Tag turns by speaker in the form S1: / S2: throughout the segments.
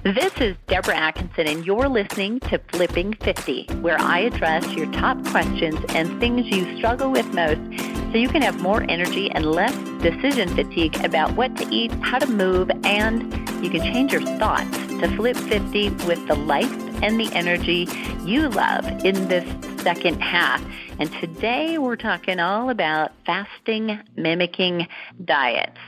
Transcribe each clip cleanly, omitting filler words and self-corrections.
S1: This is Deborah Atkinson, and you're listening to Flipping 50, where I address your top questions and things you struggle with most so you can have more energy and less decision fatigue about what to eat, how to move, and you can change your thoughts to flip 50 with the life and the energy you love in this second half. And today we're talking all about fasting mimicking diets.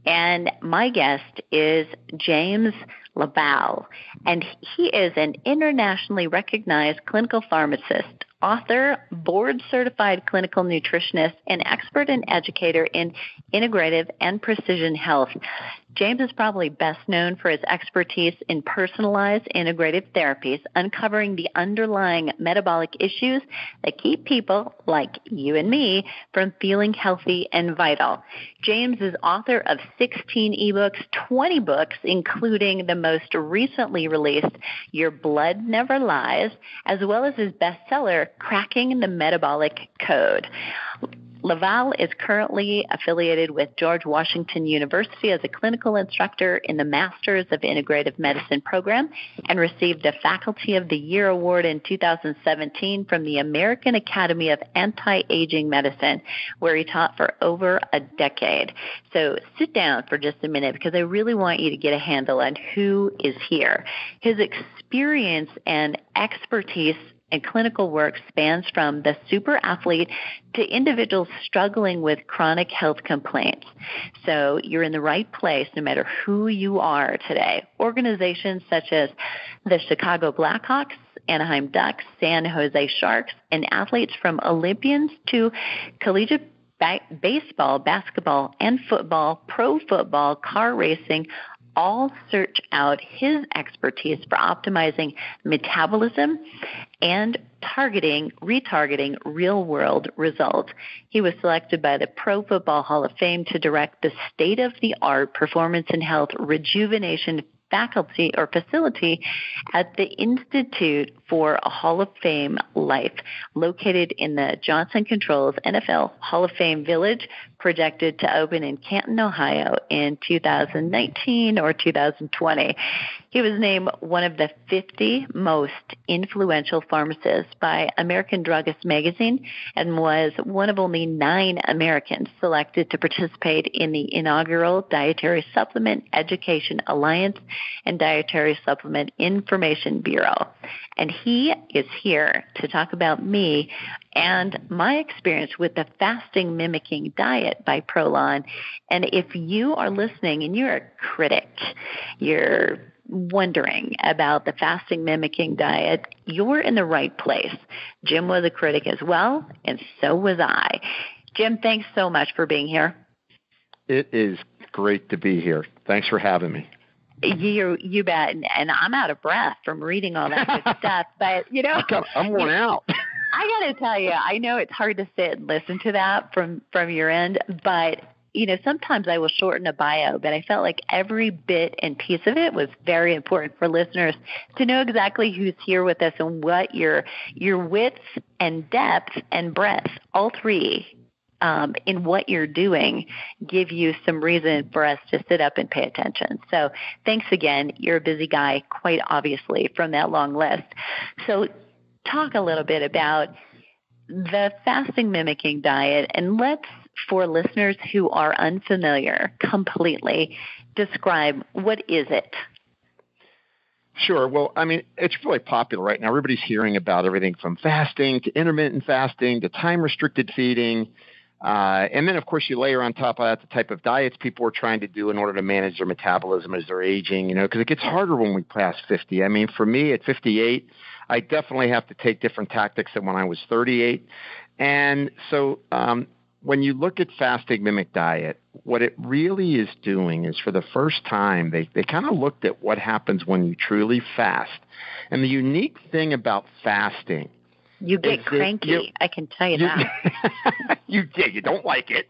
S1: And my guest is James LaValle, and he is an internationally recognized clinical pharmacist, author, board-certified clinical nutritionist, and expert and educator in integrative and precision health. James is probably best known for his expertise in personalized integrative therapies, uncovering the underlying metabolic issues that keep people like you and me from feeling healthy and vital. James is author of 16 ebooks, 20 books, including the most recently released Your Blood Never Lies, as well as his bestseller, Cracking the Metabolic Code. LaValle is currently affiliated with George Washington University as a clinical instructor in the Masters of Integrative Medicine program and received a Faculty of the Year award in 2017 from the American Academy of Anti-Aging Medicine, where he taught for over a decade. So sit down for just a minute because I really want you to get a handle on who is here. His experience and expertise and clinical work spans from the super athlete to individuals struggling with chronic health complaints. So you're in the right place no matter who you are today. Organizations such as the Chicago Blackhawks, Anaheim Ducks, San Jose Sharks, and athletes from Olympians to collegiate baseball, basketball, and football, pro football, car racing, all search out his expertise for optimizing metabolism and retargeting real-world results. He was selected by the Pro Football Hall of Fame to direct the state-of-the-art performance and health rejuvenation faculty or facility at the Institute for a Hall of Fame Life, located in the Johnson Controls NFL Hall of Fame Village, projected to open in Canton, Ohio in 2019 or 2020. He was named one of the 50 most influential pharmacists by American Druggist magazine and was one of only 9 Americans selected to participate in the inaugural Dietary Supplement Education Alliance and Dietary Supplement Information Bureau. And he is here to talk about me and my experience with the Fasting Mimicking Diet by Prolon. And if you are listening and you're a critic, you're wondering about the Fasting Mimicking Diet, you're in the right place. Jim was a critic as well, and so was I. Jim, thanks so much for being here.
S2: It is great to be here. Thanks for having me.
S1: You bet. And I'm out of breath from reading all that good stuff. But,
S2: I'm worn out.
S1: I got to tell you, I know it's hard to sit and listen to that from your end, but sometimes I will shorten a bio, but I felt like every bit and piece of it was very important for listeners to know exactly who's here with us and what your width and depth and breadth, all three, in what you're doing, give you some reason for us to sit up and pay attention. So thanks again. You're a busy guy, quite obviously, from that long list. So talk a little bit about the fasting mimicking diet, and let's, for listeners who are unfamiliar completely, describe what is it?
S2: Sure. Well, it's really popular right now. Everybody's hearing about everything from fasting to intermittent fasting to time-restricted feeding. And then, of course, you layer on top of that the type of diets people are trying to do in order to manage their metabolism as they're aging, because it gets harder when we pass 50. For me, at 58, I definitely have to take different tactics than when I was 38. And so when you look at fasting mimic diet, what it really is doing is, for the first time, they kind of looked at what happens when you truly fast. And the unique thing about fasting,
S1: you get cranky, I can tell you that.
S2: You don't like it.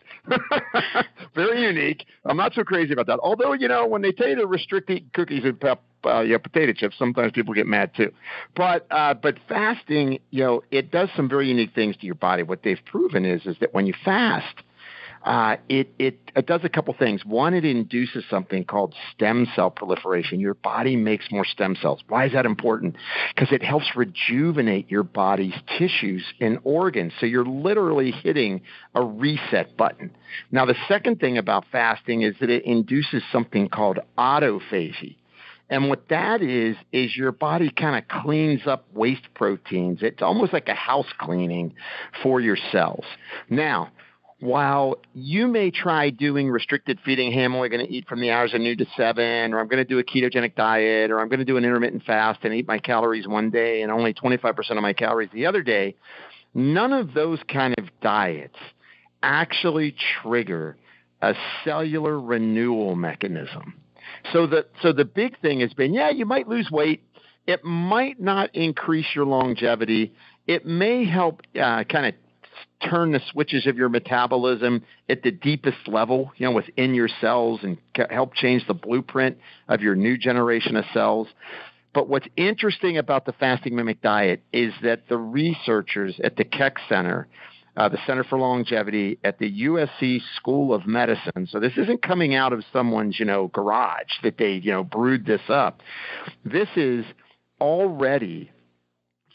S2: Very unique. I'm not so crazy about that. Although, when they tell you to restrict eating cookies and potato chips, sometimes people get mad too. But fasting, it does some very unique things to your body. What they've proven is that when you fast, It does a couple things. One, it induces something called stem cell proliferation. Your body makes more stem cells. Why is that important? Because it helps rejuvenate your body's tissues and organs. So you're literally hitting a reset button. Now, the second thing about fasting is that it induces something called autophagy. And what that is your body kind of cleans up waste proteins. It's almost like a house cleaning for your cells. Now, while you may try doing restricted feeding, hey, I'm only going to eat from the hours of noon to 7, or I'm going to do a ketogenic diet, or I'm going to do an intermittent fast and eat my calories one day and only 25% of my calories the other day, none of those kind of diets actually trigger a cellular renewal mechanism. So the big thing has been, you might lose weight. It might not increase your longevity. It may help kind of turn the switches of your metabolism at the deepest level, within your cells, and help change the blueprint of your new generation of cells. But what's interesting about the fasting mimic diet is that the researchers at the Keck Center, the Center for Longevity at the USC School of Medicine. So this isn't coming out of someone's, garage that they, brewed this up. This is already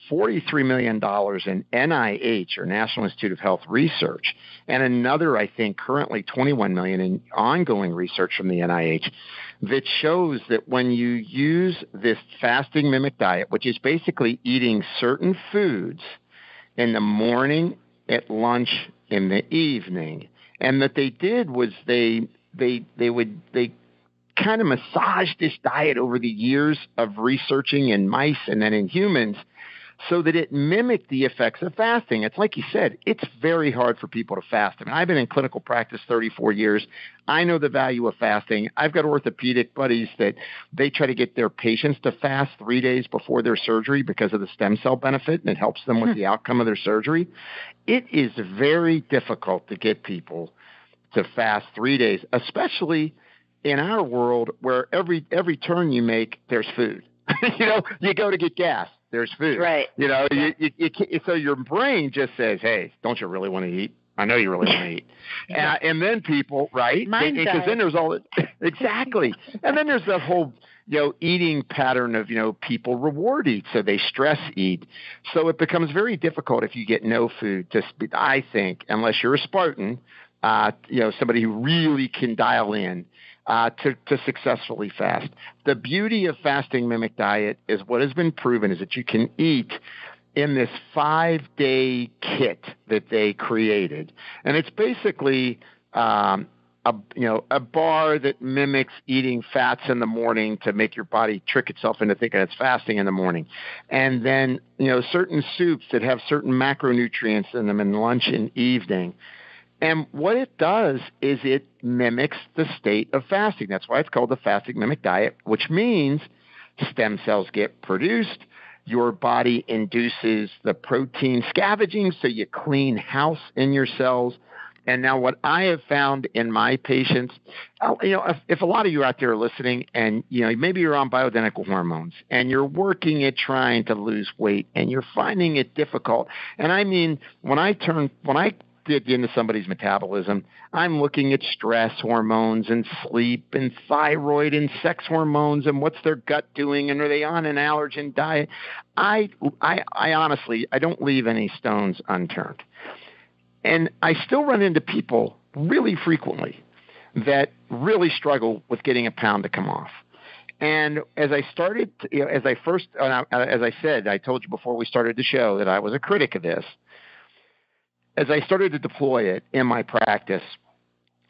S2: $43 million in NIH, or National Institute of Health research, and another, I think, currently $21 million in ongoing research from the NIH that shows that when you use this fasting mimic diet, which is basically eating certain foods in the morning, at lunch, in the evening, and that they did was they kind of massaged this diet over the years of researching in mice and then in humans, so that it mimicked the effects of fasting. It's like you said, it's very hard for people to fast. I mean, I've been in clinical practice 34 years. I know the value of fasting. I've got orthopedic buddies that they try to get their patients to fast 3 days before their surgery because of the stem cell benefit, and it helps them with the outcome of their surgery. It is very difficult to get people to fast 3 days, especially in our world where every turn you make, there's food. You go to get gas. There's food.
S1: Right.
S2: So your brain just says, hey, don't you really want to eat? I know you really want to eat. And then people, right? Because then there's all exactly. And then there's the whole, eating pattern of, people reward eat. So they stress eat. So it becomes very difficult if you get no food I think, unless you're a Spartan, somebody who really can dial in. To successfully fast. The beauty of fasting mimic diet is what has been proven is that you can eat in this 5-day kit that they created. And it's basically a bar that mimics eating fats in the morning to make your body trick itself into thinking it's fasting in the morning. And then, certain soups that have certain macronutrients in them in lunch and evening. And what it does is it mimics the state of fasting. That's why it's called the fasting mimic diet, which means stem cells get produced. Your body induces the protein scavenging, so you clean house in your cells. And now what I have found in my patients, if a lot of you out there are listening and, maybe you're on bioidentical hormones and you're working at trying to lose weight and you're finding it difficult. And I mean, when I dig into somebody's metabolism, I'm looking at stress hormones and sleep and thyroid and sex hormones and what's their gut doing and are they on an allergen diet. I honestly, I don't leave any stones unturned. And I still run into people really frequently that really struggle with getting a pound to come off. And as I started, as I said, I told you before we started the show that I was a critic of this. As I started to deploy it in my practice,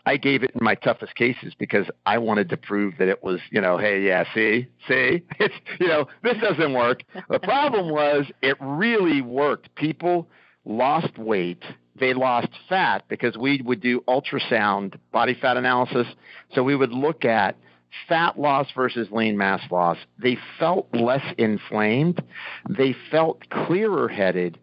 S2: I gave it in my toughest cases because I wanted to prove that it was, hey, see, it's, this doesn't work. The problem was it really worked. People lost weight. They lost fat because we would do ultrasound body fat analysis. So we would look at fat loss versus lean mass loss. They felt less inflamed. They felt clearer headed.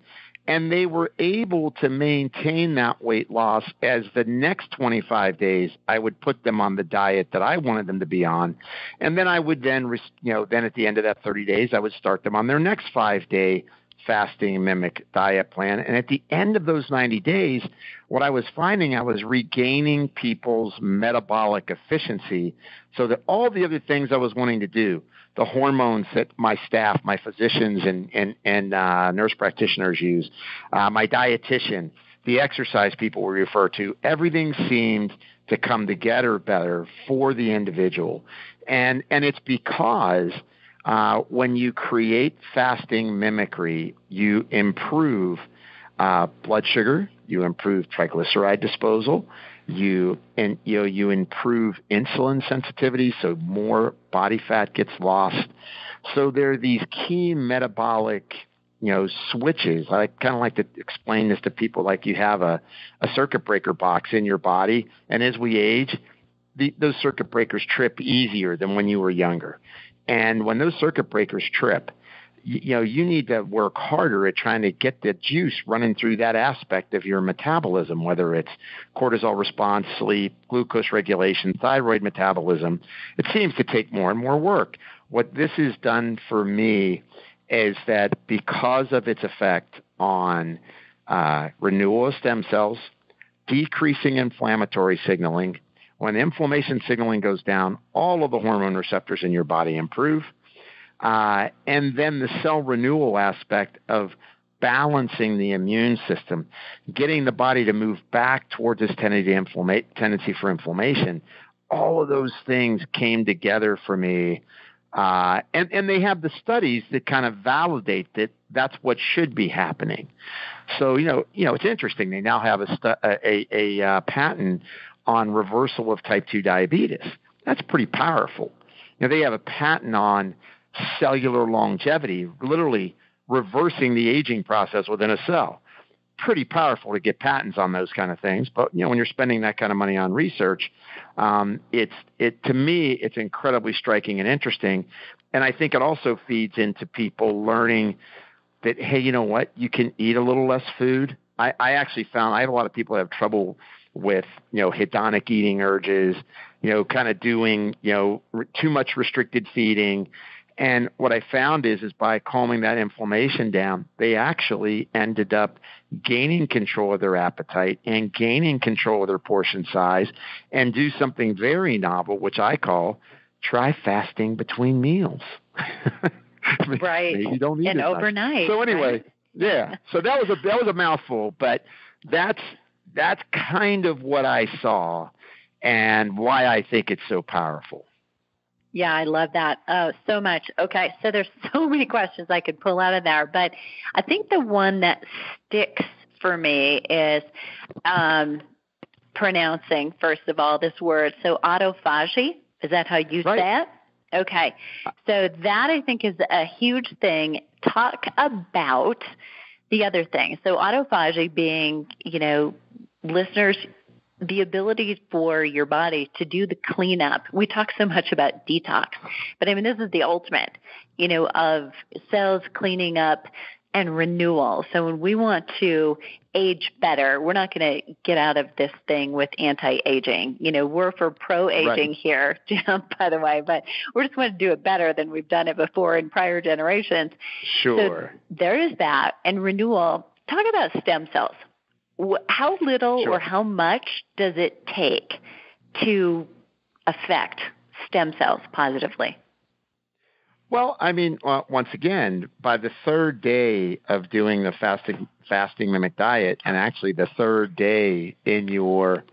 S2: And they were able to maintain that weight loss as the next 25 days, I would put them on the diet that I wanted them to be on. And then I would then at the end of that 30 days, I would start them on their next 5-day fasting mimic diet plan. And at the end of those 90 days, what I was finding, I was regaining people's metabolic efficiency so that all the other things I was wanting to do, the hormones that my staff, my physicians and nurse practitioners use, my dietitian, the exercise people we refer to, everything seemed to come together better for the individual. And it's because when you create fasting mimicry, you improve blood sugar, you improve triglyceride disposal, you improve insulin sensitivity, so more body fat gets lost. So there are these key metabolic switches. I kind of like to explain this to people like you have a circuit breaker box in your body, and as we age, those circuit breakers trip easier than when you were younger. And when those circuit breakers trip, you need to work harder at trying to get the juice running through that aspect of your metabolism, whether it's cortisol response, sleep, glucose regulation, thyroid metabolism. It seems to take more and more work. What this has done for me is that because of its effect on renewal of stem cells, decreasing inflammatory signaling, when inflammation signaling goes down, all of the hormone receptors in your body improve. And then the cell renewal aspect of balancing the immune system, getting the body to move back towards this tendency for inflammation, all of those things came together for me. And they have the studies that kind of validate that that's what should be happening. So, it's interesting. They now have a patent on reversal of type 2 diabetes. That's pretty powerful. They have a patent on cellular longevity, literally reversing the aging process within a cell. Pretty powerful to get patents on those kind of things. But, when you're spending that kind of money on research, to me, it's incredibly striking and interesting. And I think it also feeds into people learning that, hey, you know what? You can eat a little less food. I actually found I have a lot of people that have trouble with, hedonic eating urges, kind of doing, too much restricted feeding. And what I found is by calming that inflammation down, they actually ended up gaining control of their appetite and gaining control of their portion size and do something very novel, which I call try fasting between meals.
S1: Right.
S2: You don't need
S1: and overnight.
S2: So anyway,
S1: right?
S2: Yeah. So that was a mouthful, but that's kind of what I saw and why I think it's so powerful.
S1: Yeah, I love that. Oh, so much. Okay, so there's so many questions I could pull out of there, but I think the one that sticks for me is pronouncing, first of all, this word. So autophagy, is that how you say it? Okay, so that I think is a huge thing. Talk about the other thing. So autophagy being, listeners, the ability for your body to do the cleanup. We talk so much about detox, but this is the ultimate, of cells cleaning up and renewal. So when we want to age better, we're not going to get out of this thing with anti-aging. We're for pro-aging here, by the way, but we just want to do it better than we've done it before in prior generations.
S2: Sure.
S1: So there is that. And renewal, talk about stem cells. How little or how much does it take to affect stem cells positively?
S2: Well, once again, by the third day of doing the fasting mimic diet, and actually the third day in your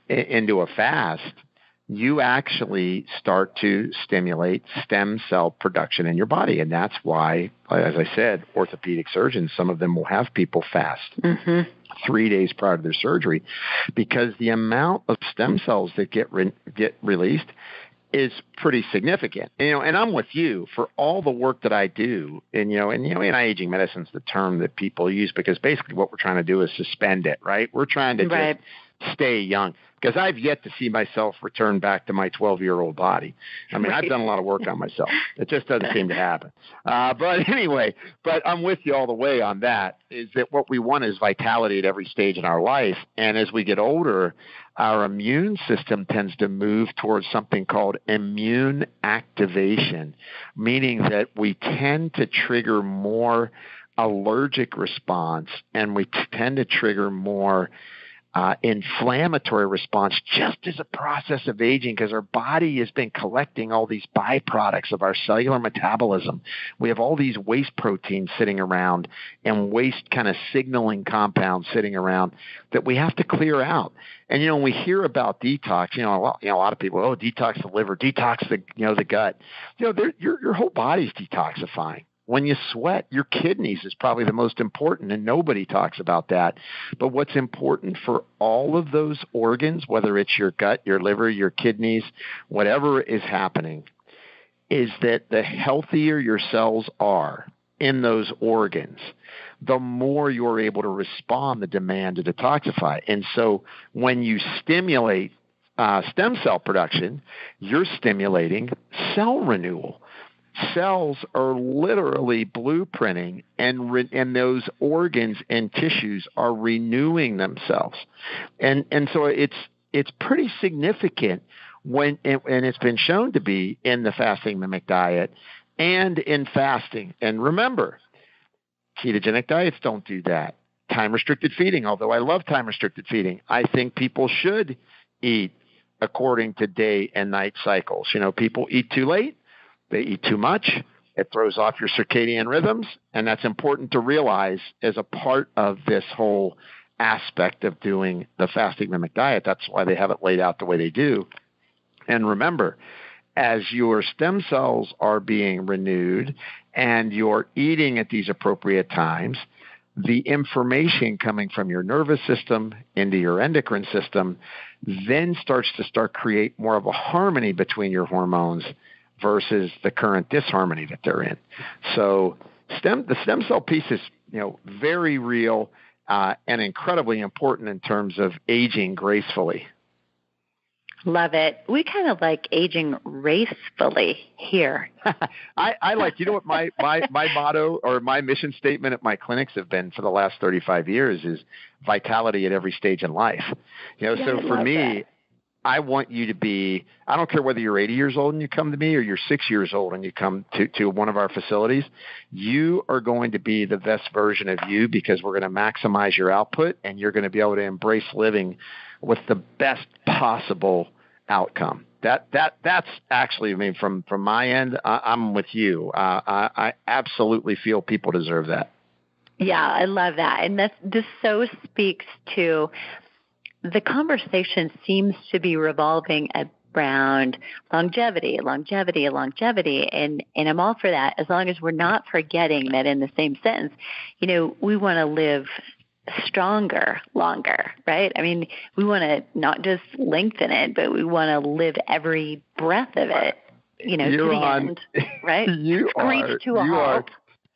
S2: into a fast, you actually start to stimulate stem cell production in your body. And that's why, as I said, orthopedic surgeons, some of them will have people fast 3 days prior to their surgery, because the amount of stem cells that get released is pretty significant. And I'm with you for all the work that I do. And anti-aging medicine is the term that people use because basically what we're trying to do is suspend it, right? We're trying to just stay young, because I've yet to see myself return back to my 12-year-old body. I mean, I've done a lot of work on myself. It just doesn't seem to happen. But anyway, I'm with you all the way on that, is that what we want is vitality at every stage in our life. And as we get older, our immune system tends to move towards something called immune activation, meaning that we tend to trigger more allergic response, and we tend to trigger more inflammatory response just as a process of aging, because our body has been collecting all these byproducts of our cellular metabolism. We have all these waste proteins sitting around and waste kind of signaling compounds sitting around that we have to clear out. And, when we hear about detox, a lot of people, detox the liver, detox the gut. Your whole body's detoxifying. When you sweat, your kidneys is probably the most important, and nobody talks about that. But what's important for all of those organs, whether it's your gut, your liver, your kidneys, whatever is happening, is that the healthier your cells are in those organs, the more you're able to respond to demand to detoxify. And so when you stimulate stem cell production, you're stimulating cell renewal. Cells are literally blueprinting, and those organs and tissues are renewing themselves. And so it's pretty significant and it's been shown to be in the fasting mimic diet and in fasting. And remember, ketogenic diets don't do that. Time-restricted feeding, although I love time-restricted feeding, I think people should eat according to day and night cycles. People eat too late. They eat too much. It throws off your circadian rhythms, and that's important to realize as a part of this whole aspect of doing the fasting mimic diet. That's why they have it laid out the way they do. And remember, as your stem cells are being renewed and you're eating at these appropriate times, the information coming from your nervous system into your endocrine system then starts to create more of a harmony between your hormones versus the current disharmony that they're in. So the stem cell piece is, very real and incredibly important in terms of aging gracefully.
S1: Love it. We kind of like aging racefully here.
S2: I like, what my motto or my mission statement at my clinics have been for the last 35 years is vitality at every stage in life. So for me, I want you to be, I don't care whether you're 80 years old and you come to me or you're 6 years old and you come to one of our facilities, you are going to be the best version of you, because we're going to maximize your output and you're going to be able to embrace living with the best possible outcome. That's actually, from my end, I'm with you. I absolutely feel people deserve that.
S1: Yeah, I love that. And this so speaks to the conversation seems to be revolving around longevity, and I'm all for that, as long as we're not forgetting that in the same sentence, we want to live stronger, longer, right? I mean, we want to not just lengthen it, but we want to live every breath of it, to the end, right? Screech to a halt.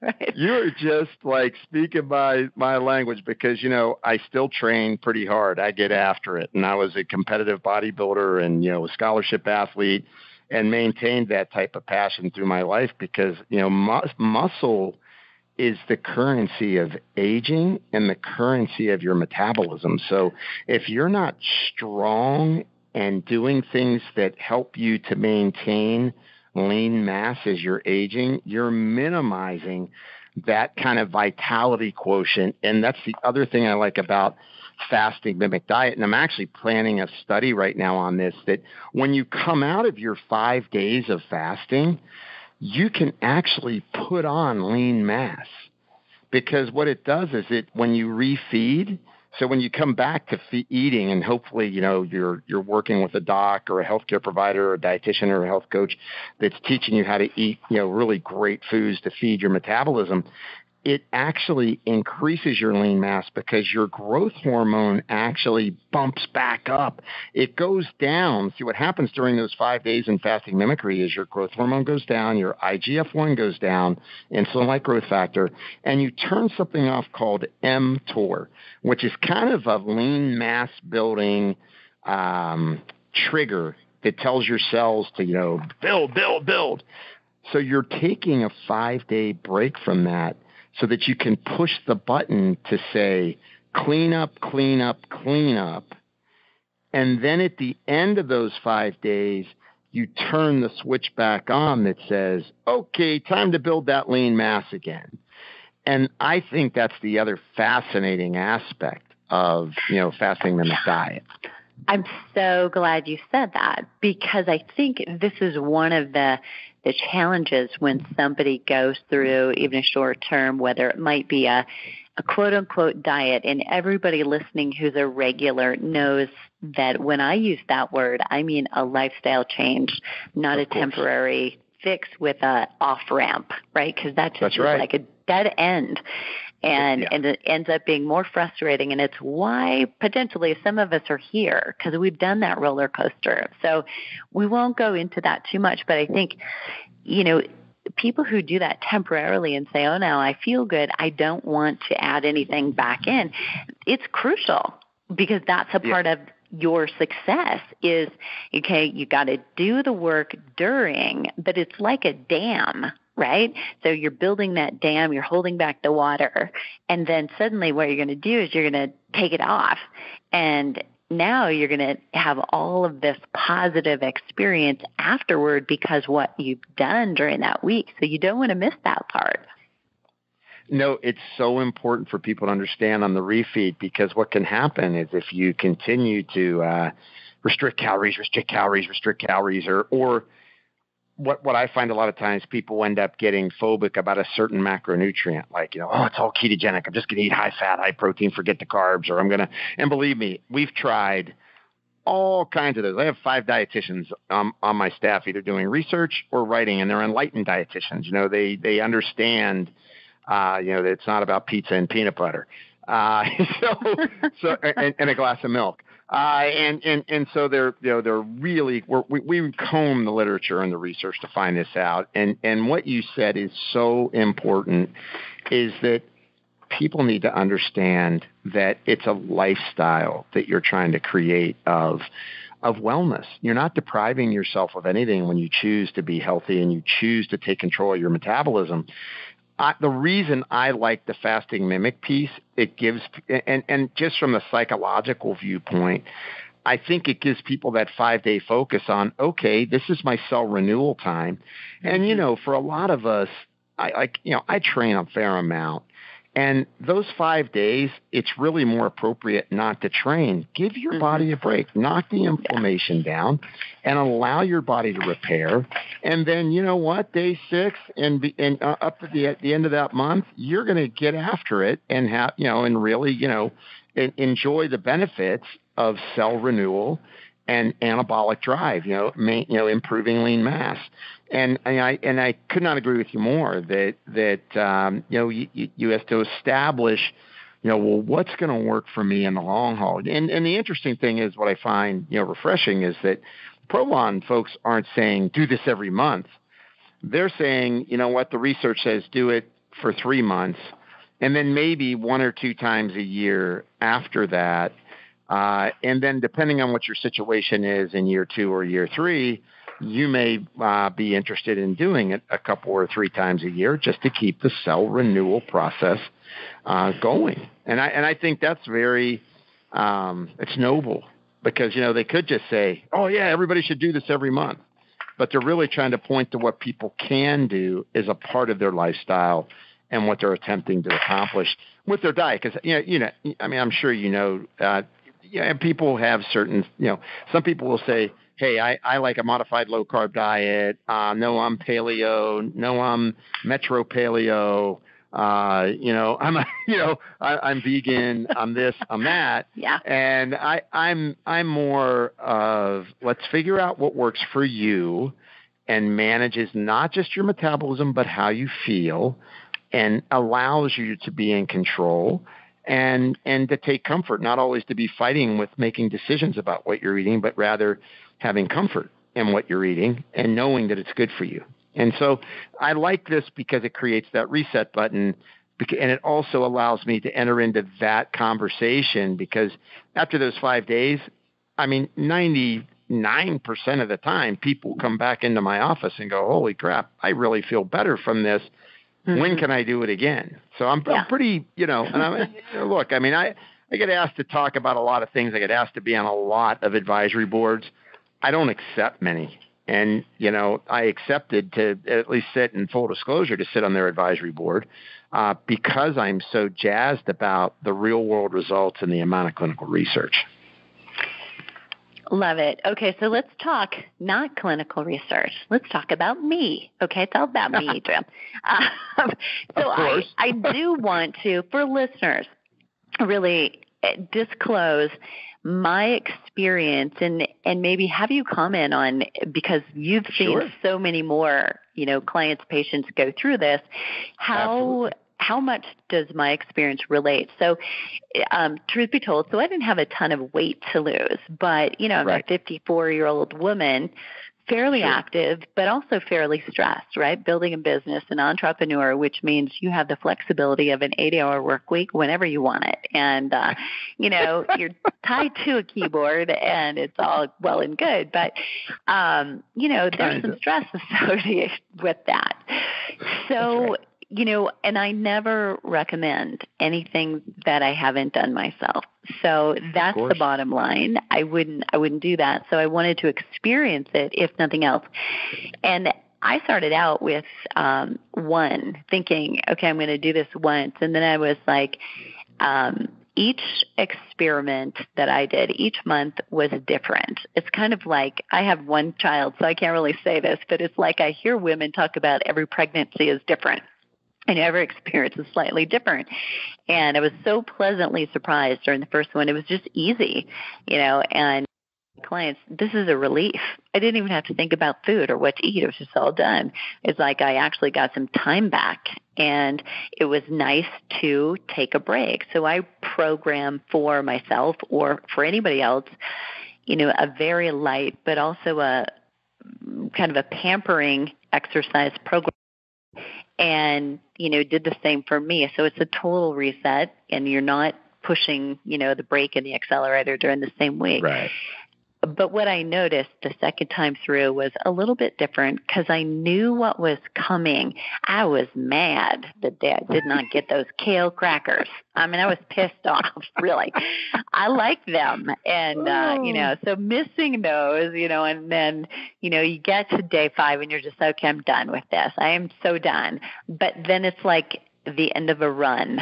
S1: Right.
S2: You're just like speaking my language, because, I still train pretty hard. I get after it. And I was a competitive bodybuilder and, a scholarship athlete, and maintained that type of passion through my life, because, muscle is the currency of aging and the currency of your metabolism. So if you're not strong and doing things that help you to maintain lean mass as you're aging, you're minimizing that kind of vitality quotient. And that's the other thing I like about fasting mimic diet. And I'm actually planning a study right now on this, that when you come out of your 5 days of fasting, you can actually put on lean mass, because what it does is when you refeed, so when you come back to eating, and hopefully, you're working with a doc or a healthcare provider or a dietitian or a health coach that's teaching you how to eat, really great foods to feed your metabolism. it actually increases your lean mass because your growth hormone actually bumps back up. It goes down. See, what happens during those 5 days in fasting mimicry is your growth hormone goes down, your IGF-1 goes down, insulin-like growth factor, and you turn something off called mTOR, which is kind of a lean mass building trigger that tells your cells to, build. So you're taking a 5-day break from that so that you can push the button to say, clean up. And then at the end of those 5 days, you turn the switch back on that says, okay, time to build that lean mass again. And I think that's the other fascinating aspect of, fasting mimic diet.
S1: I'm so glad you said that, because I think this is one of the challenges when somebody goes through even a short term, whether it might be a quote unquote diet, and everybody listening who's a regular knows that when I use that word, I mean a lifestyle change, not a temporary fix with a off ramp, right? Because that's just like a dead end. And it ends up being more frustrating, and it's why potentially some of us are here, because we've done that roller coaster. So we won't go into that too much, but I think, people who do that temporarily and say, oh, no, I feel good, I don't want to add anything back in, it's crucial, because that's a part of your success is, okay, you got to do the work during, but it's like a dam, right? So you're building that dam, you're holding back the water, and then suddenly what you're going to do is you're going to take it off. And now you're going to have all of this positive experience afterward because what you've done during that week. So you don't want to miss that part.
S2: No, it's so important for people to understand on the refeed, because what can happen is if you continue to restrict calories, or what I find a lot of times, people end up getting phobic about a certain macronutrient, like, it's all ketogenic, I'm just going to eat high fat, high protein, forget the carbs, or and believe me, we've tried all kinds of those. I have 5 dietitians on my staff, either doing research or writing, and they're enlightened dietitians. They understand, that it's not about pizza and peanut butter, so and a glass of milk. And so they're really, we comb the literature and the research to find this out. And what you said is so important, is that people need to understand that it's a lifestyle that you're trying to create of wellness. You're not depriving yourself of anything when you choose to be healthy and you choose to take control of your metabolism. The reason I like the fasting mimic piece, it gives, and just from a psychological viewpoint, I think it gives people that 5-day focus on, okay, this is my cell renewal time. And, for a lot of us, I train a fair amount. And those 5 days, it's really more appropriate not to train. Give your body a break. Knock the inflammation down and allow your body to repair. And then, day 6 and up to the end of that month, you're going to get after it and have, and really, enjoy the benefits of cell renewal and anabolic drive, improving lean mass. And I could not agree with you more that you have to establish, what's going to work for me in the long haul. And the interesting thing is, what I find, refreshing, is that Prolon folks aren't saying do this every month. They're saying, the research says do it for 3 months, and then maybe 1 or 2 times a year after that. And then depending on what your situation is in year 2 or year 3, you may be interested in doing it a couple or 3 times a year just to keep the cell renewal process going. And I think that's very, it's noble, because, they could just say, oh yeah, everybody should do this every month. But they're really trying to point to what people can do as a part of their lifestyle and what they're attempting to accomplish with their diet. Because, I'm sure people have certain, some people will say, hey, I like a modified low-carb diet. No, I'm paleo. No, I'm metro paleo. I'm vegan. I'm this, I'm that.
S1: Yeah.
S2: And I'm more of, let's figure out what works for you and manages not just your metabolism, but how you feel. and allows you to be in control and to take comfort, not always to be fighting with making decisions about what you're eating, but rather having comfort in what you're eating and knowing that it's good for you. And so I like this because it creates that reset button, and it also allows me to enter into that conversation, because after those 5 days, 99% of the time, people come back into my office and go, holy crap, I really feel better from this. Mm-hmm. When can I do it again? So I'm pretty, and look, I get asked to talk about a lot of things. I get asked to be on a lot of advisory boards. I don't accept many. And, I accepted to at least sit, in full disclosure, to sit on their advisory board because I'm so jazzed about the real world results and the amount of clinical research.
S1: Love it. Okay, so let's talk not clinical research. Let's talk about me. Okay, it's all about me, Jim. So I do want to, for listeners, really disclose my experience and maybe have you comment on, because you've seen so many more, clients, patients go through this, how much does my experience relate? So, truth be told, I didn't have a ton of weight to lose, but, I'm a 54-year-old woman, fairly active, but also fairly stressed, right? Building a business, an entrepreneur, which means you have the flexibility of an 8-hour work week whenever you want it. And, you're tied to a keyboard and it's all well and good, but, there's some stress associated with that. So, and I never recommend anything that I haven't done myself. So that's the bottom line. I wouldn't do that. So I wanted to experience it, if nothing else. And I started out with one, thinking, okay, I'm going to do this once. And then I was like, each experiment that I did each month was different. It's kind of like, I have one child, so I can't really say this, but it's like I hear women talk about every pregnancy is different. And every experience is slightly different. And I was so pleasantly surprised during the first one. It was just easy, and clients, this is a relief. I didn't even have to think about food or what to eat. It was just all done. It's like I actually got some time back, and it was nice to take a break. So I program for myself or for anybody else, a very light, but also a kind of a pampering exercise program. And, did the same for me. So it's a total reset, and you're not pushing, the brake and the accelerator during the same week.
S2: Right.
S1: But what I noticed the second time through was a little bit different, because I knew what was coming. I was mad that I did not get those kale crackers. I was pissed off, really. I like them. And, so missing those, and then, you get to day 5 and you're just, okay, I'm done with this. I am so done. But then it's like the end of a run.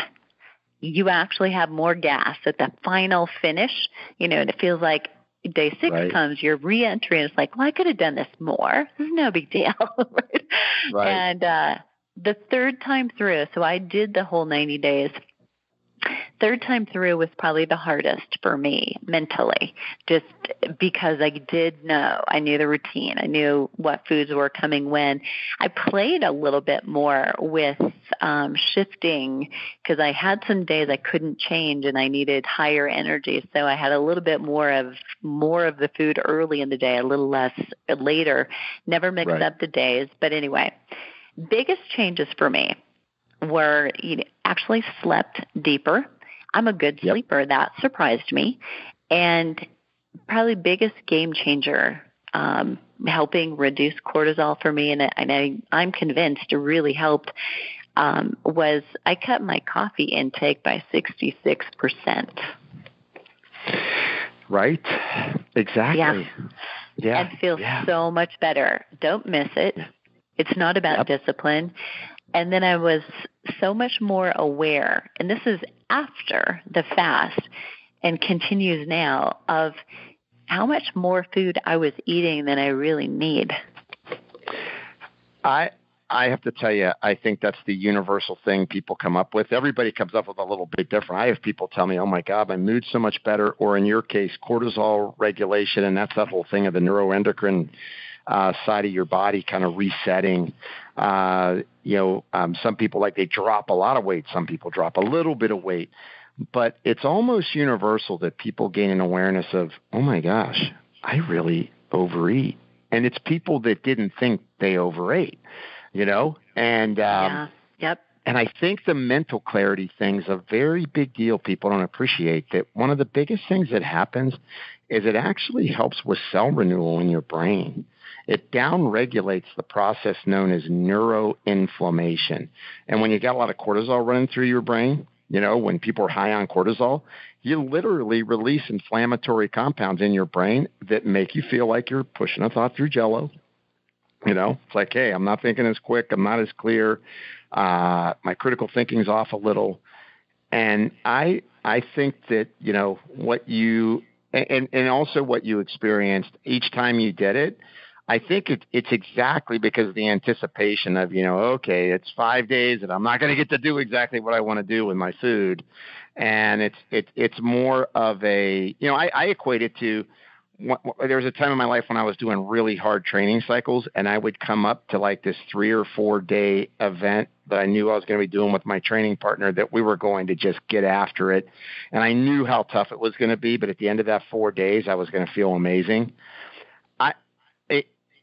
S1: You actually have more gas at the final finish, and it feels like day 6 comes, your re-entry, and it's like, well, I could have done this more. This is no big deal. Right? And the third time through, so I did the whole 90 days. Third time through was probably the hardest for me mentally, just because I knew the routine. I knew what foods were coming when. I played a little bit more with shifting, because I had some days I couldn't change and I needed higher energy. So I had a little bit more of the food early in the day, a little less later. Never mixed up the days. But anyway, biggest changes for me were actually slept deeper. I'm a good sleeper. That surprised me. And probably biggest game changer, helping reduce cortisol for me, and I'm convinced it really helped, was I cut my coffee intake by 66%.
S2: Right. Exactly. Yeah.
S1: And feel so much better. Don't miss it. It's not about discipline. And then I was so much more aware, and this is after the fast and continues now, of how much more food I was eating than I really need.
S2: I have to tell you, I think that's the universal thing people come up with. Everybody comes up with a little bit different. I have people tell me, oh my God, my mood's so much better, or in your case, cortisol regulation, and that's that whole thing of the neuroendocrine side of your body kind of resetting. Some people, like, they drop a lot of weight. Some people drop a little bit of weight. But it's almost universal that people gain an awareness of, oh my gosh, I really overeat. And it's people that didn't think they overate, And
S1: Yep.
S2: And I think the mental clarity thing's a very big deal. People don't appreciate that. One of the biggest things that happens is it actually helps with cell renewal in your brain. It downregulates the process known as neuroinflammation. And when you got a lot of cortisol running through your brain, when people are high on cortisol, you literally release inflammatory compounds in your brain that make you feel like you're pushing a thought through Jell-O. It's like, hey, I'm not thinking as quick. I'm not as clear. My critical thinking's off a little. And I think that, what you, and also what you experienced each time you did it, I think it's exactly because of the anticipation of, okay, it's 5 days and I'm not going to get to do exactly what I want to do with my food. And it's more of a, I equate it to, there was a time in my life when I was doing really hard training cycles, and I would come up to like this 3 or 4 day event that I knew I was going to be doing with my training partner, that we were going to just get after it. And I knew how tough it was going to be, but at the end of that 4 days, I was going to feel amazing.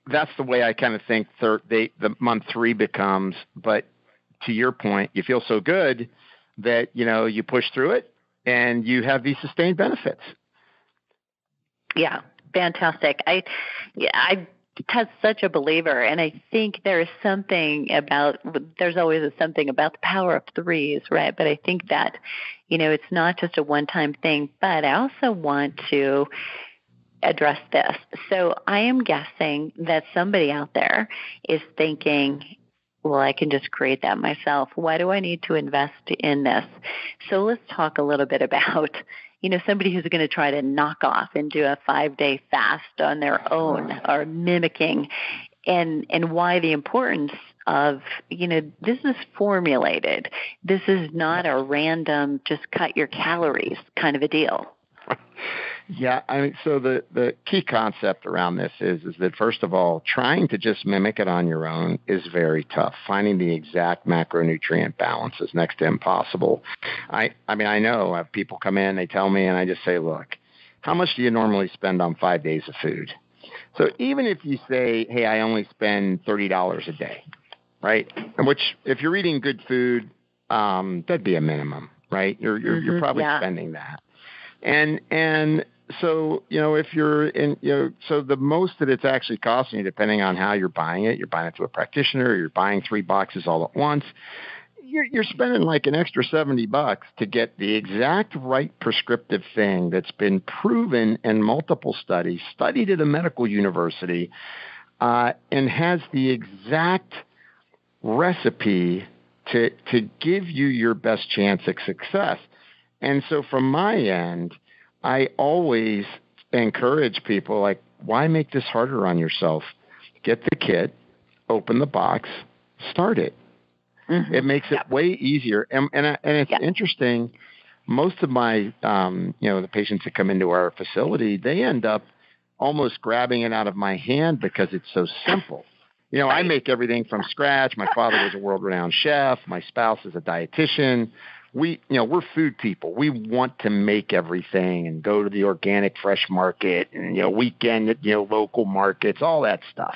S2: That's the way I kind of think the month 3 becomes. But to your point, you feel so good that, you push through it and you have these sustained benefits.
S1: Yeah, fantastic. I'm such a believer, and I think there's always something about the power of threes, right? But I think that, it's not just a one-time thing, but I also want to address this. So I am guessing that somebody out there is thinking, well, I can just create that myself. Why do I need to invest in this? So let's talk a little bit about, somebody who's going to try to knock off and do a 5-day fast on their own, or mimicking, and why the importance of, this is formulated. This is not a random, just cut your calories kind of a deal.
S2: Yeah, so the key concept around this is that, first of all, trying to just mimic it on your own is very tough. Finding the exact macronutrient balance is next to impossible. I know people come in, they tell me, and I just say, look, how much do you normally spend on 5 days of food? So even if you say, hey, I only spend $30 a day, right? Which, if you're eating good food, that'd be a minimum, right? You're probably spending that. And so, if you're in, so the most that it's actually costing you, depending on how you're buying it to a practitioner, or you're buying 3 boxes all at once, you're spending like an extra $70 to get the exact right prescriptive thing that's been proven in multiple studies, studied at a medical university, and has the exact recipe to give you your best chance at success. And so from my end, I always encourage people, like, why make this harder on yourself? Get the kit, open the box, start it. Mm-hmm. It makes it way easier. And it's interesting. Most of my, the patients that come into our facility, they end up almost grabbing it out of my hand because it's so simple. I make everything from scratch. My father was a world-renowned chef. My spouse is a dietitian. We're food people. We want to make everything and go to the organic fresh market and, weekend, local markets, all that stuff.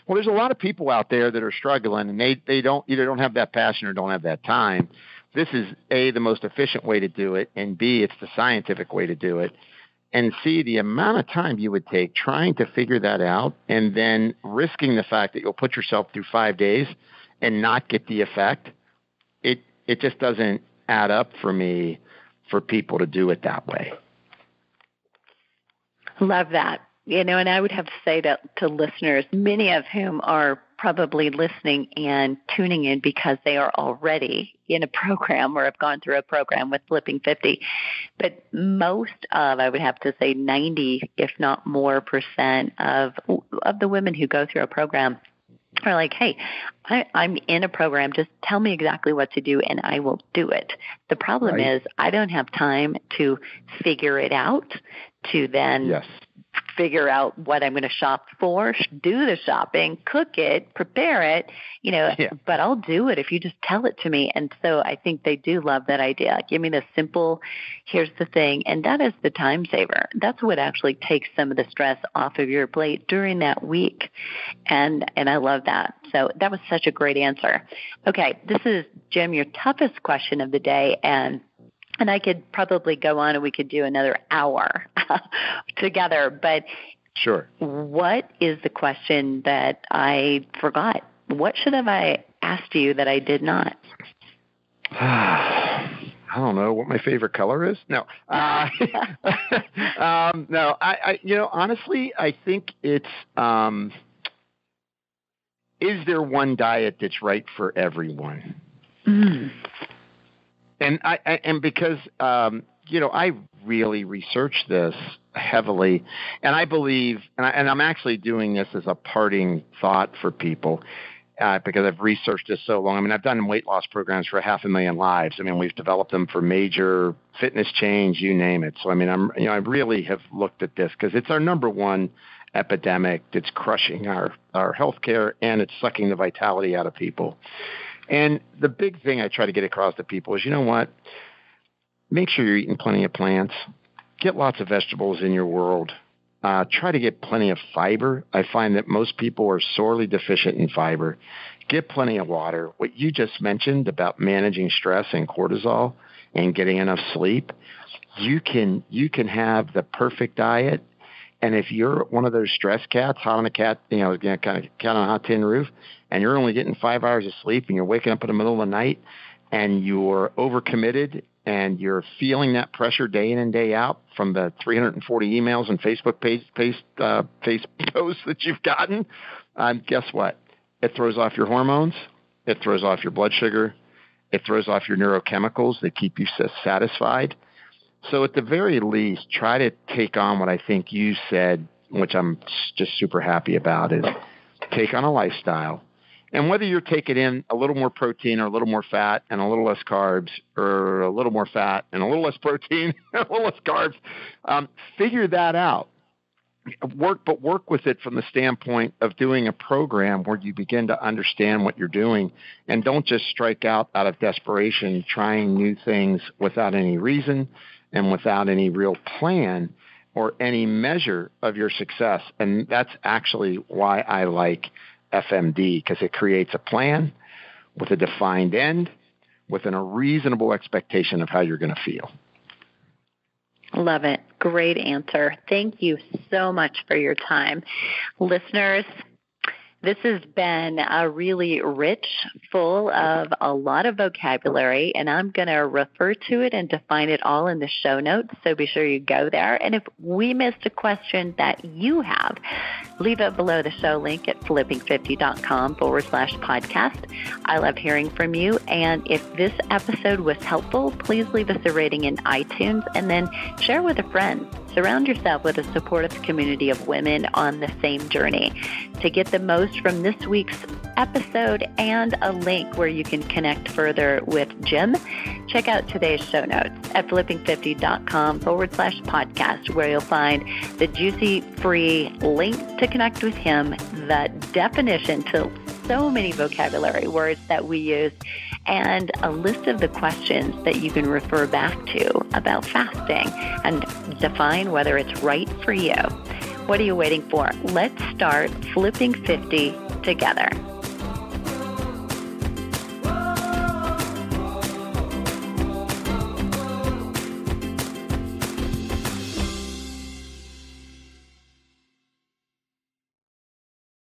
S2: Well, there's a lot of people out there that are struggling, and they don't have that passion or don't have that time. This is A, the most efficient way to do it, and B, it's the scientific way to do it. And C, the amount of time you would take trying to figure that out and then risking the fact that you'll put yourself through 5 days and not get the effect, it just doesn't add up for me for people to do it that way.
S1: Love that. And I would have to say to listeners, many of whom are probably listening and tuning in because they are already in a program or have gone through a program with Flipping 50. But most of, I would have to say 90, if not more % of the women who go through a program are like, hey, I'm in a program. Just tell me exactly what to do, and I will do it. The problem is I don't have time to figure it out, to then figure out what I'm going to shop for, do the shopping, cook it, prepare it, but I'll do it if you just tell it to me. And so I think they do love that idea. Give me the simple, here's the thing. And that is the time saver. That's what actually takes some of the stress off of your plate during that week. And I love that. So that was such a great answer. Okay, this is, Jim, your toughest question of the day. And I could probably go on and we could do another hour together. But
S2: sure,
S1: what is the question that I forgot? What should have I asked you that I did not?
S2: I don't know what my favorite color is. No, no. Honestly, I think it's. Is there one diet that's right for everyone?
S1: Mm.
S2: And because I really researched this heavily, and I believe, and I'm actually doing this as a parting thought for people, because I've researched this so long. I mean, I've done weight loss programs for 500,000 lives. I mean, we've developed them for major fitness change, you name it. So, I mean, I really have looked at this because it's our number one epidemic that's crushing our healthcare, and it's sucking the vitality out of people. And the big thing I try to get across to people is, you know what? Make sure you're eating plenty of plants. Get lots of vegetables in your world. Try to get plenty of fiber. I find that most people are sorely deficient in fiber. Get plenty of water. What you just mentioned about managing stress and cortisol and getting enough sleep, you can have the perfect diet. And if you're one of those stress cats, hot on a cat, kind of cat on a hot tin roof, and you're only getting 5 hours of sleep, and you're waking up in the middle of the night, and you're overcommitted, and you're feeling that pressure day in and day out from the 340 emails and Facebook Facebook posts that you've gotten, guess what? It throws off your hormones. It throws off your blood sugar. It throws off your neurochemicals that keep you satisfied. So at the very least, try to take on what I think you said, which I'm just super happy about, is take on a lifestyle. And whether you're taking in a little more protein or a little more fat and a little less carbs, or a little more fat and a little less protein and a little less carbs, figure that out. Work with it from the standpoint of doing a program where you begin to understand what you're doing, and don't just strike out of desperation trying new things without any reason and without any real plan or any measure of your success. And that's actually why I like FMD, because it creates a plan with a defined end, within a reasonable expectation of how you're going to feel.
S1: Love it. Great answer. Thank you so much for your time. Listeners, this has been really rich, full of a lot of vocabulary, and I'm going to refer to it and define it all in the show notes, so be sure you go there. And if we missed a question that you have, leave it below the show link at flipping50.com/podcast. I love hearing from you, and if this episode was helpful, please leave us a rating in iTunes and then share with a friend. Surround yourself with a supportive community of women on the same journey. To get the most from this week's episode and a link where you can connect further with Jim, check out today's show notes at flipping50.com/podcast, where you'll find the juicy free link to connect with him, the definition to so many vocabulary words that we use, and a list of the questions that you can refer back to about fasting and define whether it's right for you. What are you waiting for? Let's start flipping 50 together.